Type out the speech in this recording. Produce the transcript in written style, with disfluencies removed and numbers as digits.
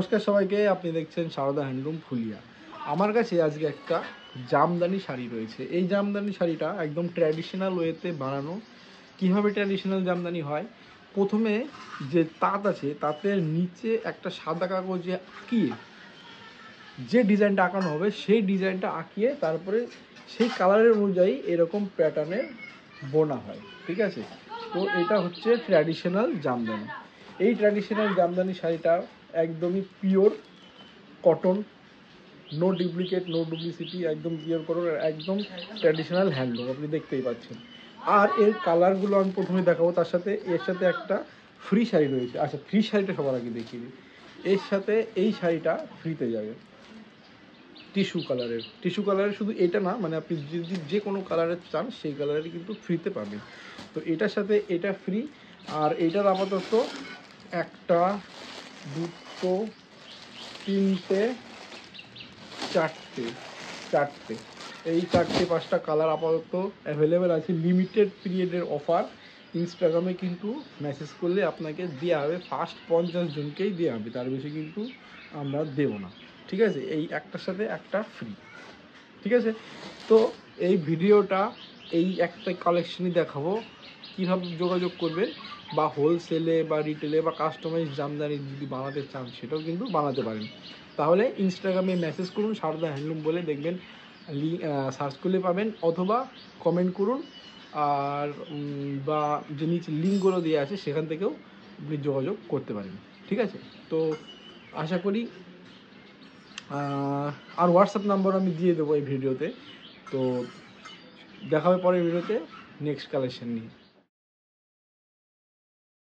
নমস্কার সবাইকে, আপনি দেখছেন সারদা হ্যান্ডলুম ফুলিয়া। আমার কাছে আজকে একটা জামদানি শাড়ি রয়েছে। এই জামদানি শাড়িটা একদম ট্র্যাডিশনাল ওয়েতে বানানো। কীভাবে ট্র্যাডিশনাল জামদানি হয়, প্রথমে যে তাঁত আছে তাঁতের নিচে একটা সাদা কাগজে আঁকিয়ে যে ডিজাইনটা আঁকানো হবে সেই ডিজাইনটা আঁকিয়ে তারপরে সেই কালারের অনুযায়ী এরকম প্যাটার্নের বোনা হয়। ঠিক আছে, তো এটা হচ্ছে ট্র্যাডিশনাল জামদানি। এই ট্র্যাডিশনাল জামদানি শাড়িটা একদমই pure cotton, no duplicate, no duplicity, একদম পিওর কটন, একদম ট্র্যাডিশনাল হ্যান্ডলুম, আপনি দেখতেই পাচ্ছেন। আর এর কালারগুলো আমি প্রথমে দেখাবো, তার সাথে এর সাথে একটা ফ্রি শাড়ি রয়েছে। আচ্ছা, ফ্রি শাড়িটা সবার আগে দেখিয়ে দিই। এর সাথে এই শাড়িটা ফ্রিতে যাবে, টিস্যু কালারের শুধু এটা না, মানে আপনি যদি যে কোনো কালারের চান সেই কালারেরই কিন্তু ফ্রিতে পাবেন। তো এটার সাথে এটা ফ্রি। আর এটার আপাতত একটা, দুটো, তিনটে, চারটে এই 4-5টা কালার আপাতত অ্যাভেলেবেল আছে। লিমিটেড পিরিয়ডের অফার। ইনস্টাগ্রামে কিন্তু মেসেজ করলে আপনাকে দেওয়া হবে, ফার্স্ট 50 জনকেই দেওয়া হবে, তার বেশি কিন্তু আমরা দেবো না। ঠিক আছে, এই একটার সাথে একটা ফ্রি। ঠিক আছে, তো এই ভিডিওটা এই একটা কালেকশনই দেখাবো। কীভাবে যোগাযোগ করবেন, বা হোলসেলে বা রিটেলে বা কাস্টমাইজ জামদানি যদি বানাতে চান সেটাও কিন্তু বানাতে পারেন। তাহলে ইনস্টাগ্রামে মেসেজ করুন সারদা হ্যান্ডলুম বলে, দেখবেন সার্চ করলে পাবেন, অথবা কমেন্ট করুন। আর বা যে নিচে লিঙ্কগুলো দেওয়া আছে সেখান থেকেও আপনি যোগাযোগ করতে পারেন। ঠিক আছে, তো আশা করি আর হোয়াটসঅ্যাপ নাম্বার আমি দিয়ে দেবো এই ভিডিওতে। তো দেখা হবে পরের ভিডিওতে নেক্সট কালেকশন নিয়ে।